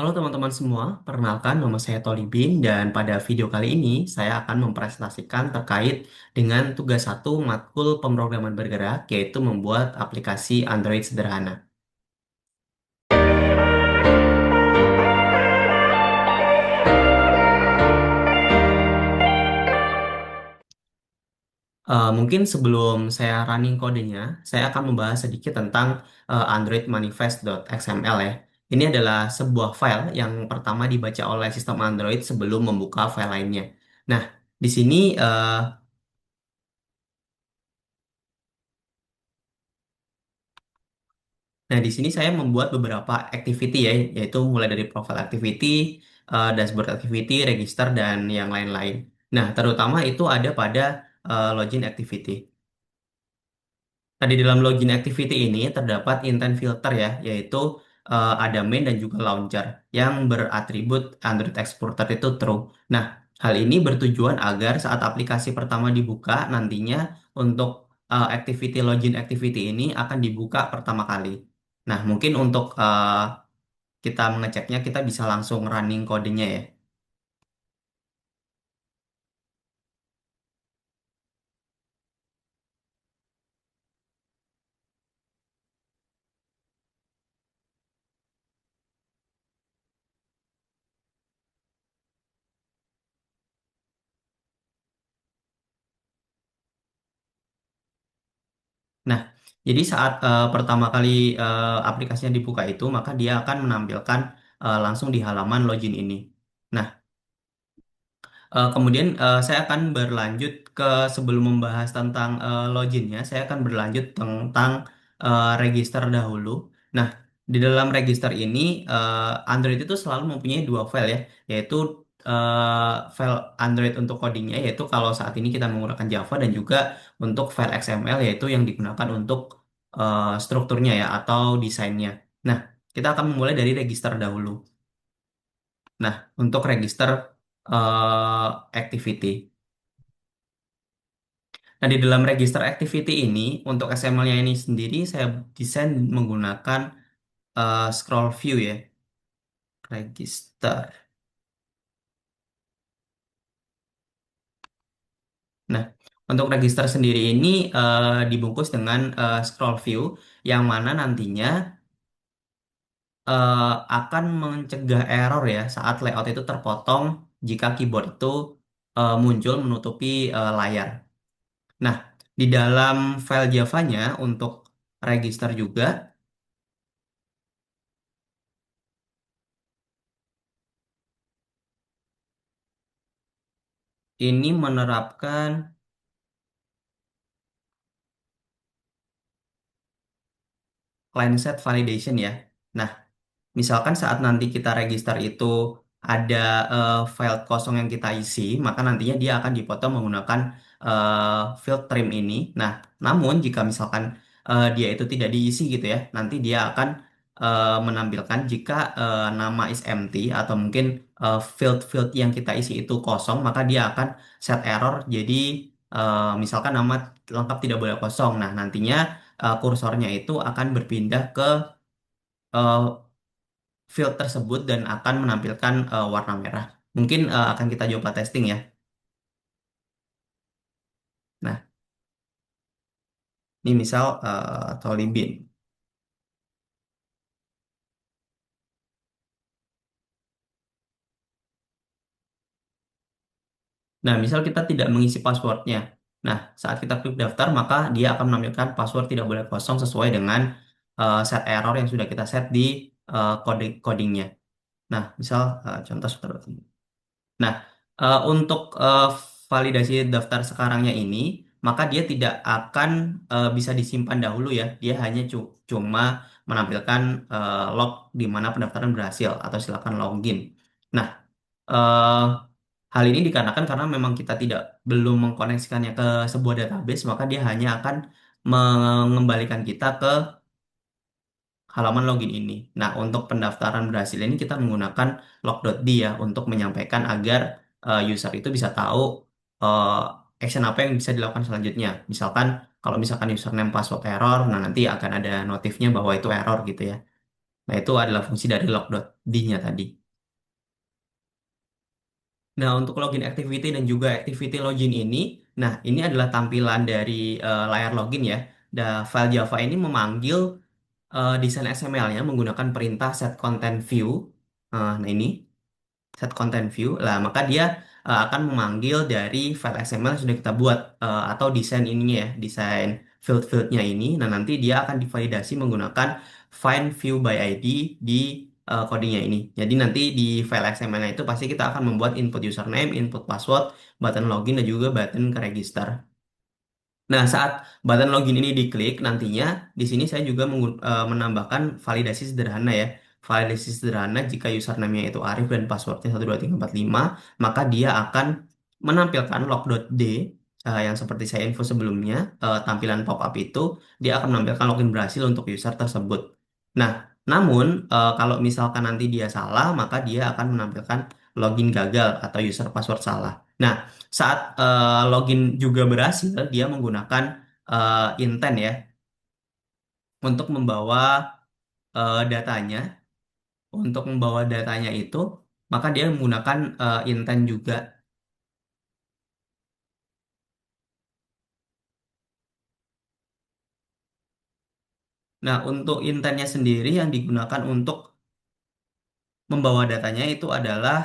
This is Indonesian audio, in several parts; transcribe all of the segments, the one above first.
Halo teman-teman semua, perkenalkan nama saya Tolibin dan pada video kali ini saya akan mempresentasikan terkait dengan tugas satu matkul pemrograman bergerak yaitu membuat aplikasi Android sederhana. Mungkin sebelum saya running kodenya, saya akan membahas sedikit tentang Android Manifest.xml ya. Ini adalah sebuah file yang pertama dibaca oleh sistem Android sebelum membuka file lainnya. Nah, di sini Nah, di sini saya membuat beberapa activity ya, yaitu mulai dari profile activity, dashboard activity, register, dan yang lain-lain. Nah, terutama itu ada pada login activity. Nah, di dalam login activity ini terdapat intent filter ya, yaitu ada main dan juga launcher yang beratribut Android Exporter itu true. Nah, hal ini bertujuan agar saat aplikasi pertama dibuka, nantinya untuk activity login activity ini akan dibuka pertama kali. Nah, mungkin untuk kita mengeceknya, kita bisa langsung running codenya ya. Nah, jadi saat pertama kali aplikasinya dibuka itu, maka dia akan menampilkan langsung di halaman login ini. Nah, kemudian saya akan berlanjut ke sebelum membahas tentang loginnya, saya akan berlanjut tentang register dahulu. Nah, di dalam register ini Android itu selalu mempunyai dua file ya, yaitu file Android untuk codingnya, yaitu kalau saat ini kita menggunakan Java dan juga untuk file XML yaitu yang digunakan untuk strukturnya ya atau desainnya. Nah, kita akan memulai dari register dahulu. Nah, untuk register activity. Nah, di dalam register activity ini, untuk XML-nya ini sendiri, saya desain menggunakan scroll view ya, register. Nah, untuk register sendiri ini dibungkus dengan scroll view, yang mana nantinya eh, akan mencegah error ya saat layout itu terpotong jika keyboard itu muncul menutupi layar. Nah, di dalam file Java-nya untuk register juga, ini menerapkan client set validation ya. Nah, misalkan saat nanti kita register itu ada file kosong yang kita isi, maka nantinya dia akan dipotong menggunakan field trim ini. Nah, namun jika misalkan dia itu tidak diisi gitu ya, nanti dia akan menampilkan jika nama is empty atau mungkin field-field yang kita isi itu kosong, maka dia akan set error. Jadi misalkan nama lengkap tidak boleh kosong. Nah, nantinya kursornya itu akan berpindah ke eh, field tersebut dan akan menampilkan warna merah. Mungkin akan kita coba testing ya. Nah, ini misal Tolibin. Nah, misal kita tidak mengisi passwordnya. Nah, saat kita klik daftar, maka dia akan menampilkan password tidak boleh kosong sesuai dengan set error yang sudah kita set di codingnya. Nah, misal contoh seperti ini. Nah, untuk validasi daftar sekarangnya ini, maka dia tidak akan bisa disimpan dahulu ya. Dia hanya cuma menampilkan log di mana pendaftaran berhasil atau silakan login. Nah, eh, hal ini dikarenakan karena memang kita tidak belum mengkoneksikannya ke sebuah database, maka dia hanya akan mengembalikan kita ke halaman login ini. Nah, untuk pendaftaran berhasil ini kita menggunakan log.d ya untuk menyampaikan agar user itu bisa tahu eh, action apa yang bisa dilakukan selanjutnya. Misalkan kalau misalkan username password error, nah nanti akan ada notifnya bahwa itu error gitu ya. Nah, itu adalah fungsi dari log.d-nya tadi. Nah, untuk login activity dan juga activity login ini, nah ini adalah tampilan dari layar login ya. File Java ini memanggil desain XML-nya menggunakan perintah set content view. Nah, ini set content view lah, maka dia akan memanggil dari file XML yang sudah kita buat atau desain ininya ya, desain field-fieldnya ini. Nah, nanti dia akan divalidasi menggunakan find view by ID di codingnya ini. Jadi nanti di file XML-nya itu pasti kita akan membuat input username, input password, button login dan juga button ke register. Nah, saat button login ini diklik, nantinya di sini saya juga menambahkan validasi sederhana ya. Validasi sederhana jika username-nya itu Arif dan passwordnya 12345, maka dia akan menampilkan log.d yang seperti saya info sebelumnya, tampilan pop-up itu, dia akan menampilkan login berhasil untuk user tersebut. Nah, namun kalau misalkan nanti dia salah, maka dia akan menampilkan login gagal atau user password salah. Nah, saat login juga berhasil, dia menggunakan intent ya untuk membawa datanya. Untuk membawa datanya itu, maka dia menggunakan intent juga. Nah, untuk intentnya sendiri yang digunakan untuk membawa datanya itu adalah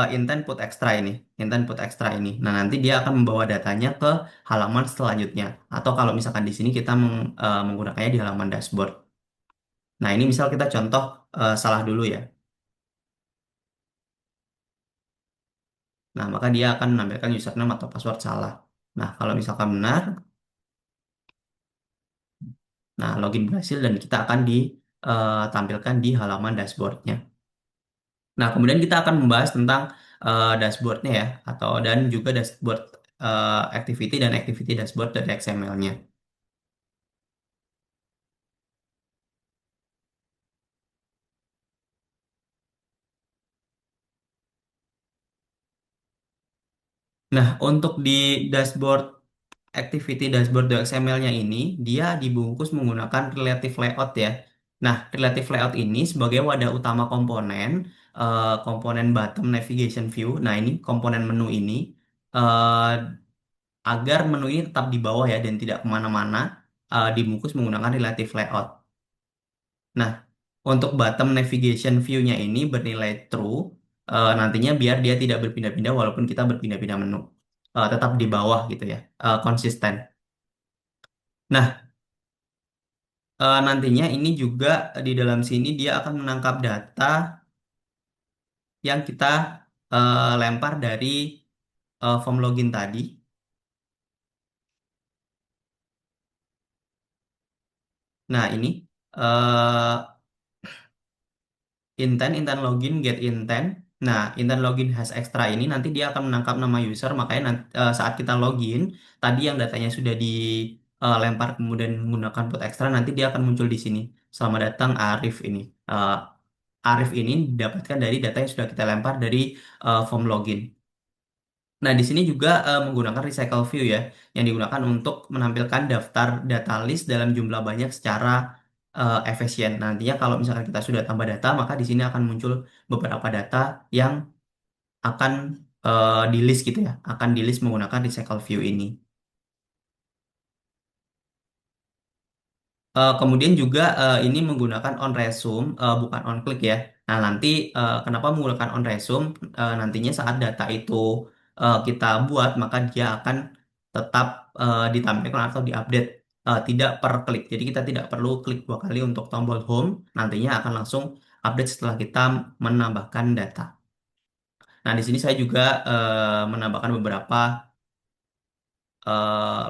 intent put extra ini. Intent put extra ini. Nah, nanti dia akan membawa datanya ke halaman selanjutnya. Atau kalau misalkan di sini kita menggunakannya di halaman dashboard. Nah, ini misal kita contoh salah dulu ya. Nah, maka dia akan menampilkan username atau password salah. Nah, kalau misalkan benar, nah login berhasil dan kita akan ditampilkan di halaman dashboardnya. Nah, kemudian kita akan membahas tentang dashboardnya ya, atau dan juga dashboard activity dan activity dashboard dari XML-nya. Nah, untuk di dashboard activity dashboard XML-nya ini, dia dibungkus menggunakan relative layout ya. Nah, relative layout ini sebagai wadah utama komponen, komponen bottom navigation view. Nah, ini komponen menu ini, eh, agar menu ini tetap di bawah ya dan tidak kemana-mana, dibungkus menggunakan relative layout. Nah, untuk bottom navigation view-nya ini bernilai true, nantinya biar dia tidak berpindah-pindah walaupun kita berpindah-pindah menu. Tetap di bawah gitu ya, konsisten. Nah, nantinya ini juga di dalam sini dia akan menangkap data yang kita lempar dari form login tadi. Nah, ini eh, intent login, get intent. Nah, intent login has extra ini nanti dia akan menangkap nama user, makanya saat kita login, tadi yang datanya sudah dilempar kemudian menggunakan put extra, nanti dia akan muncul di sini. Selamat datang Arif ini. Arif ini didapatkan dari data yang sudah kita lempar dari form login. Nah, di sini juga menggunakan recycle view ya, yang digunakan untuk menampilkan daftar data list dalam jumlah banyak secara efisien. Nantinya kalau misalkan kita sudah tambah data, maka di sini akan muncul beberapa data yang akan di list gitu ya, akan di list menggunakan recycle view ini. Kemudian juga ini menggunakan on resume, bukan on click ya. Nah, nanti kenapa menggunakan on resume? Nantinya saat data itu kita buat, maka dia akan tetap ditampilkan atau diupdate, tidak per klik. Jadi kita tidak perlu klik dua kali untuk tombol home, nantinya akan langsung update setelah kita menambahkan data. Nah, di sini saya juga menambahkan beberapa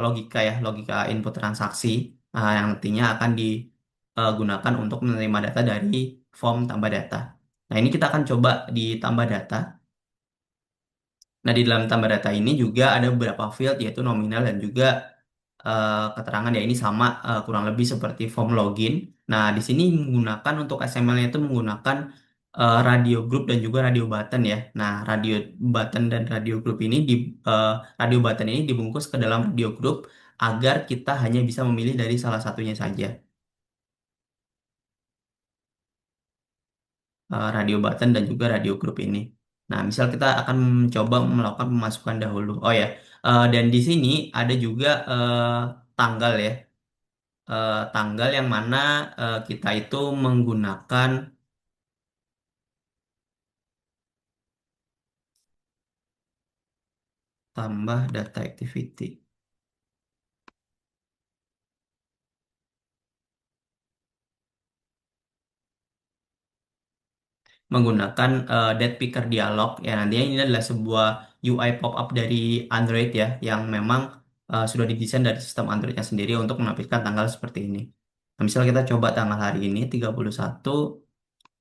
logika ya, logika input transaksi yang nantinya akan digunakan untuk menerima data dari form tambah data. Nah, ini kita akan coba ditambah data. Nah, di dalam tambah data ini juga ada beberapa field yaitu nominal dan juga keterangan ya ini sama kurang lebih seperti form login. Nah, di sini menggunakan untuk XML-nya itu menggunakan radio group dan juga radio button ya. Nah, radio button dan radio group ini eh, radio button ini dibungkus ke dalam radio group agar kita hanya bisa memilih dari salah satunya saja. radio button dan juga radio group ini. Nah, misal kita akan mencoba melakukan pemasukan dahulu. Oh ya, dan di sini ada juga tanggal ya. Tanggal yang mana kita itu menggunakan tambah data activity. Menggunakan Dead Picker Dialog ya, nantinya ini adalah sebuah UI pop-up dari Android ya yang memang sudah didesain dari sistem Androidnya sendiri untuk menampilkan tanggal seperti ini. Nah, misal kita coba tanggal hari ini 31,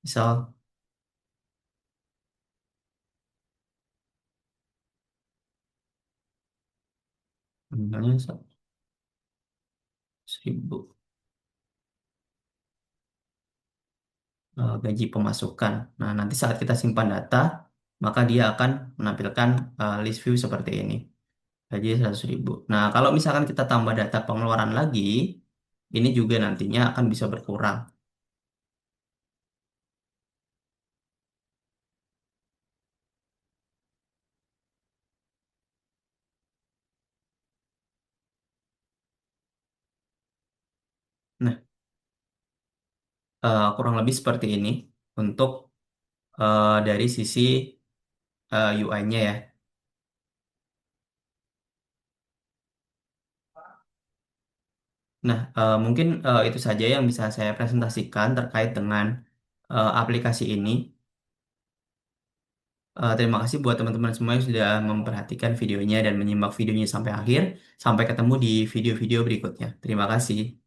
misal misalnya 1.000 gaji pemasukan. Nah, nanti saat kita simpan data, maka dia akan menampilkan list view seperti ini. Gaji 100.000. Nah, kalau misalkan kita tambah data pengeluaran lagi, ini juga nantinya akan bisa berkurang. Nah, kurang lebih seperti ini untuk dari sisi UI-nya ya. Nah, mungkin itu saja yang bisa saya presentasikan terkait dengan aplikasi ini. Terima kasih buat teman-teman semua yang sudah memperhatikan videonya dan menyimak videonya sampai akhir. Sampai ketemu di video-video berikutnya. Terima kasih.